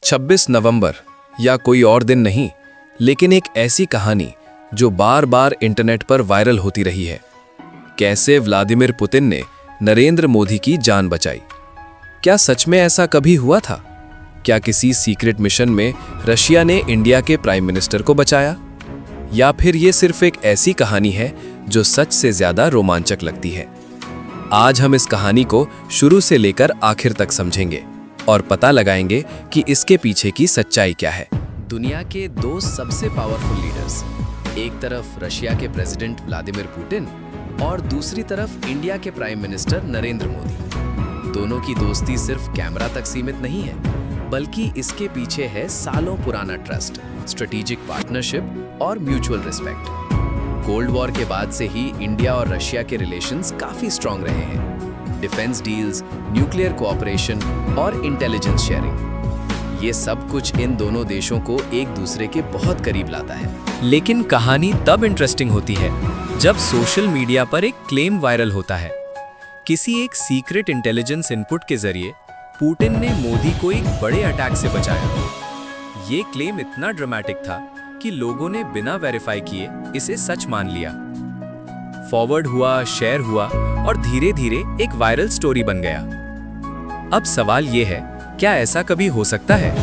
26 नवंबर या कोई और दिन नहीं, लेकिन एक ऐसी कहानी जो बार बार इंटरनेट पर वायरल होती रही है। कैसे व्लादिमीर पुतिन ने नरेंद्र मोदी की जान बचाई। क्या सच में ऐसा कभी हुआ था? क्या किसी सीक्रेट मिशन में रशिया ने इंडिया के प्राइम मिनिस्टर को बचाया? या फिर ये सिर्फ एक ऐसी कहानी है जो सच से ज्यादा रोमांचक लगती है? आज हम इस कहानी को शुरू से लेकर आखिर तक समझेंगे और पता लगाएंगे कि इसके पीछे की सच्चाई क्या है। दुनिया के दो सबसे पावरफुल लीडर्स, एक तरफ रशिया के प्रेसिडेंट व्लादिमीर पुतिन और दूसरी तरफ इंडिया के प्राइम मिनिस्टर नरेंद्र मोदी। दोनों की दोस्ती सिर्फ कैमरा तक सीमित नहीं है, बल्कि इसके पीछे है सालों पुराना ट्रस्ट, स्ट्रेटेजिक पार्टनरशिप और म्यूचुअल रिस्पेक्ट। कोल्ड वॉर के बाद से ही इंडिया और रशिया के रिलेशंस काफी स्ट्रांग रहे हैं। डिफेंस डील्स, न्यूक्लियर कोऑपरेशन और इंटेलिजेंस शेयरिंग, ये सब कुछ इन दोनों देशों को एक दूसरे के बहुत करीब लाता है। लेकिन कहानी तब इंटरेस्टिंग होती है जब सोशल मीडिया पर एक क्लेम वायरल होता है। किसी एक सीक्रेट इंटेलिजेंस इनपुट के जरिए पुतिन ने मोदी को एक बड़े अटैक से बचाया। ये क्लेम इतना ड्रामेटिक था कि लोगों ने बिना वेरीफाई किए इसे सच मान लिया। फॉरवर्ड हुआ, शेयर हुआ और धीरे धीरे एक वायरल स्टोरी बन गया। अब सवाल ये है, क्या ऐसा कभी हो सकता है?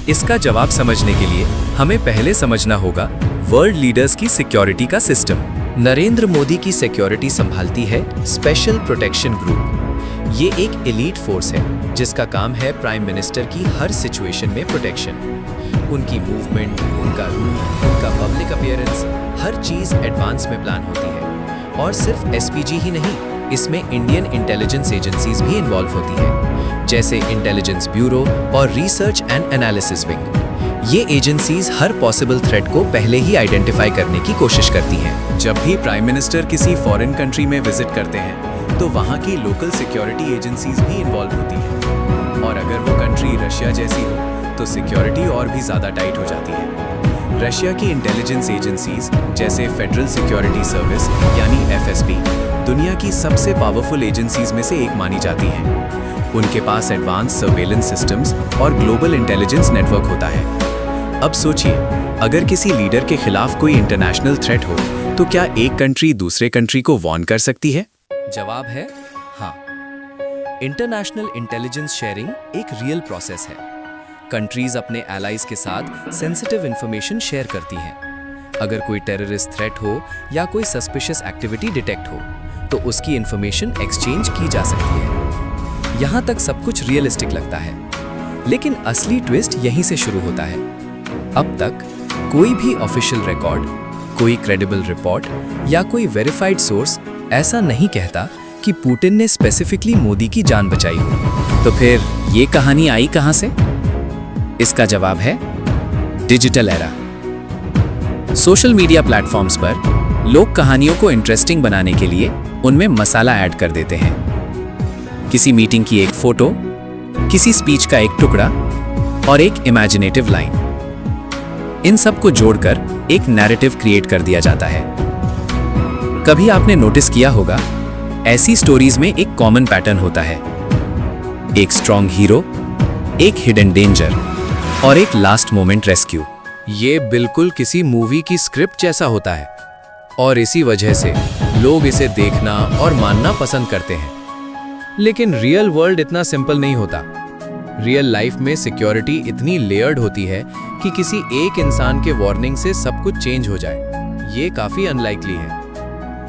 इसका जवाब समझने के लिए हमें पहले समझना होगा वर्ल्ड लीडर्स की सिक्योरिटी का सिस्टम। नरेंद्र मोदी की सिक्योरिटी संभालती है स्पेशल प्रोटेक्शन ग्रुप। ये एक एलीट फोर्स है जिसका काम है प्राइम मिनिस्टर की हर सिचुएशन में प्रोटेक्शन। उनकी मूवमेंट, उनका रूट, उनका पब्लिक अपीयरेंस, हर चीज एडवांस में प्लान होती है। और सिर्फ एसपीजी ही नहीं, इसमें इंडियन इंटेलिजेंस एजेंसीज भी इन्वॉल्व होती है, जैसे इंटेलिजेंस ब्यूरो और रिसर्च एंड एनालिसिस विंग। ये एजेंसीज हर पॉसिबल थ्रेट को पहले ही आइडेंटिफाई करने की कोशिश करती हैं। जब भी प्राइम मिनिस्टर किसी फॉरेन कंट्री में विजिट करते हैं तो वहाँ की लोकल सिक्योरिटी एजेंसीज भी इन्वॉल्व होती हैं। और अगर वो कंट्री रशिया जैसी हो तो सिक्योरिटी और भी ज़्यादा टाइट हो जाती है। रशिया की इंटेलिजेंस एजेंसीज जैसे फेडरल सिक्योरिटी सर्विस यानी एफएसबी दुनिया की सबसे पावरफुल एजेंसीज में से एक मानी जाती हैं। उनके पास एडवांस सर्वेलेंस सिस्टम्स और ग्लोबल इंटेलिजेंस नेटवर्क होता है। अब सोचिए, अगर किसी लीडर के खिलाफ कोई इंटरनेशनल थ्रेट हो तो क्या एक कंट्री दूसरे कंट्री को वार्न कर सकती है? जवाब है हाँ। इंटरनेशनल इंटेलिजेंस शेयरिंग एक रियल प्रोसेस है। कंट्रीज अपने एलाइज के साथ सेंसिटिव इंफॉर्मेशन शेयर करती हैं। अगर कोई टेररिस्ट थ्रेट हो या कोई सस्पिशियस एक्टिविटी डिटेक्ट हो तो उसकी इंफॉर्मेशन एक्सचेंज की जा सकती है। यहाँ तक सब कुछ रियलिस्टिक लगता है, लेकिन असली ट्विस्ट यहीं से शुरू होता है। अब तक कोई भी ऑफिशियल रिकॉर्ड, कोई क्रेडिबल रिपोर्ट या कोई वेरीफाइड सोर्स ऐसा नहीं कहता कि पुतिन ने स्पेसिफिकली मोदी की जान बचाई हो। तो फिर ये कहानी आई कहां से? इसका जवाब है digital era. Social media platforms पर लोग कहानियों को इंटरेस्टिंग बनाने के लिए उनमें मसाला ऐड कर देते हैं। किसी मीटिंग की एक फोटो, किसी स्पीच का एक टुकड़ा और एक इमेजिनेटिव लाइन, इन सब को जोड़कर एक नैरेटिव क्रिएट कर दिया जाता है। कभी आपने नोटिस किया होगा, ऐसी स्टोरीज में एक कॉमन पैटर्न होता है। एक स्ट्रॉन्ग हीरो, एक हिडन डेंजर और एक लास्ट मोमेंट रेस्क्यू। ये बिल्कुल किसी मूवी की स्क्रिप्ट जैसा होता है और इसी वजह से लोग इसे देखना और मानना पसंद करते हैं। लेकिन रियल वर्ल्ड इतना सिंपल नहीं होता। रियल लाइफ में सिक्योरिटी इतनी लेयर्ड होती है कि किसी एक इंसान के वार्निंग से सब कुछ चेंज हो जाए, ये काफी अनलाइकली है।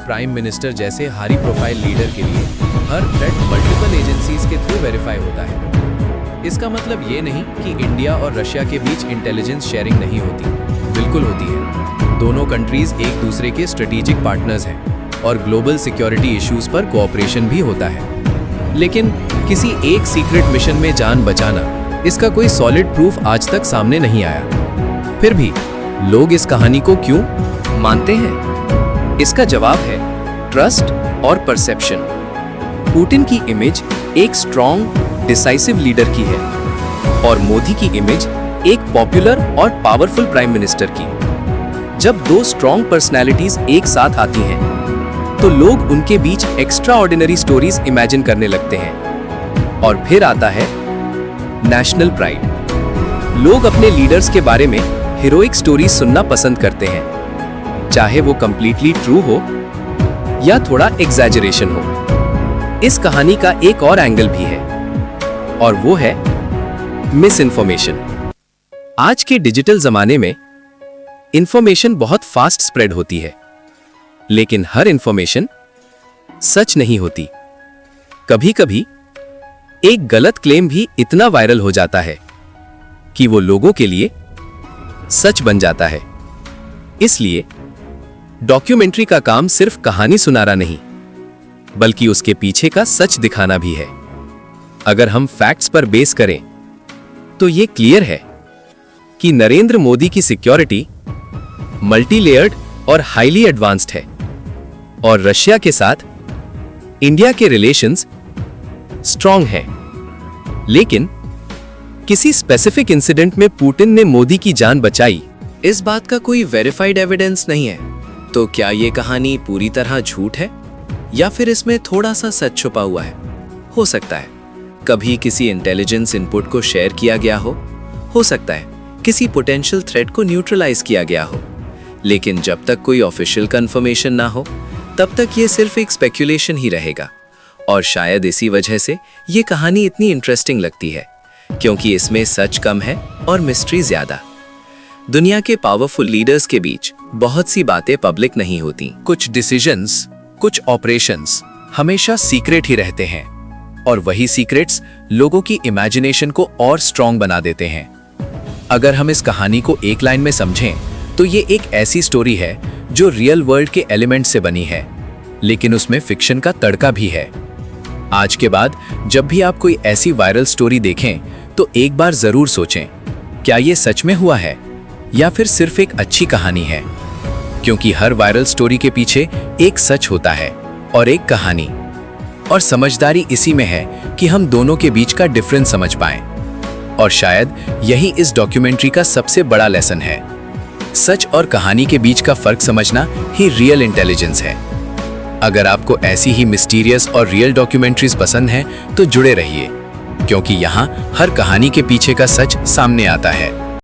प्राइम मिनिस्टर जैसे हाई प्रोफाइल लीडर के लिए हर थ्रेट मल्टीपल एजेंसीज के थ्रू वेरीफाई होता है। इसका मतलब ये नहीं कि इंडिया और रशिया के बीच इंटेलिजेंस शेयरिंग नहीं होती, बिल्कुल होती है। दोनों कंट्रीज एक दूसरे के स्ट्रेटेजिक पार्टनर्स हैं और ग्लोबल सिक्योरिटी इश्यूज पर कोऑपरेशन भी होता है। लेकिन किसी एक सीक्रेट मिशन में जान बचाना, इसका कोई सॉलिड प्रूफ आज तक सामने नहीं आया। फिर भी लोग इस कहानी को क्यों मानते हैं? इसका जवाब है ट्रस्ट और परसेप्शन। पुतिन की इमेज एक स्ट्रॉन्ग डिसाइसिव लीडर की है और मोदी की इमेज एक पॉपुलर और पावरफुल प्राइम मिनिस्टर की। जब दो स्ट्रॉन्ग पर्सनालिटीज एक साथ आती हैं तो लोग उनके बीच एक्स्ट्रा ऑर्डिनरी स्टोरीज इमेजिन करने लगते हैं। और फिर आता है नेशनल प्राइड। लोग अपने लीडर्स के बारे में हीरोइक स्टोरी सुनना पसंद करते हैं, चाहे वो कंप्लीटली ट्रू हो या थोड़ा एग्जैजरेशन हो। इस कहानी का एक और एंगल भी है, और वो है मिस इन्फॉर्मेशन। आज के डिजिटल जमाने में इंफॉर्मेशन बहुत फास्ट स्प्रेड होती है, लेकिन हर इंफॉर्मेशन सच नहीं होती। कभी कभी एक गलत क्लेम भी इतना वायरल हो जाता है कि वो लोगों के लिए सच बन जाता है। इसलिए डॉक्यूमेंट्री का काम सिर्फ कहानी सुनाना नहीं, बल्कि उसके पीछे का सच दिखाना भी है। अगर हम फैक्ट्स पर बेस करें तो ये क्लियर है कि नरेंद्र मोदी की सिक्योरिटी मल्टीलेयर्ड और हाईली एडवांस्ड है, और रशिया के साथ इंडिया के रिलेशंस स्ट्रांग हैं। लेकिन किसी स्पेसिफिक इंसिडेंट में पुतिन ने मोदी की जान बचाई, इस बात का कोई वेरीफाइड एविडेंस नहीं है। तो क्या ये कहानी पूरी तरह झूठ है, या फिर इसमें थोड़ा सा सच छुपा हुआ है? हो सकता है कभी किसी इंटेलिजेंस इनपुट को शेयर किया गया हो सकता है किसी पोटेंशियल थ्रेट को न्यूट्रलाइज किया गया हो, लेकिन जब तक कोई ऑफिशियल कंफर्मेशन ना हो तब तक ये सिर्फ एक स्पेक्यूलेशन ही रहेगा। और शायद इसी वजह से ये कहानी इतनी इंटरेस्टिंग लगती है, क्योंकि इसमें सच कम है और मिस्ट्री ज्यादा। दुनिया के पावरफुल लीडर्स के बीच बहुत सी बातें पब्लिक नहीं होती। कुछ डिसीजंस, कुछ ऑपरेशंस हमेशा सीक्रेट ही रहते हैं, और वही सीक्रेट्स लोगों की इमेजिनेशन को और स्ट्रॉन्ग बना देते हैं। अगर हम इस कहानी को एक लाइन में समझें तो ये एक ऐसी स्टोरी है जो रियल वर्ल्ड के एलिमेंट से बनी है, लेकिन उसमें फिक्शन का तड़का भी है। आज के बाद जब भी आप कोई ऐसी वायरल स्टोरी देखें तो एक बार जरूर सोचें, क्या ये सच में हुआ है या फिर सिर्फ एक अच्छी कहानी है? क्योंकि हर वायरल स्टोरी के पीछे एक सच होता है और एक कहानी। और समझदारी इसी में है कि हम दोनों के बीच का डिफरेंस समझ पाएं। और शायद यही इस डॉक्यूमेंट्री का सबसे बड़ा लेसन है। सच और कहानी के बीच का फर्क समझना ही रियल इंटेलिजेंस है। अगर आपको ऐसी ही मिस्टीरियस और रियल डॉक्यूमेंट्रीज पसंद हैं तो जुड़े रहिए, क्योंकि यहाँ हर कहानी के पीछे का सच सामने आता है।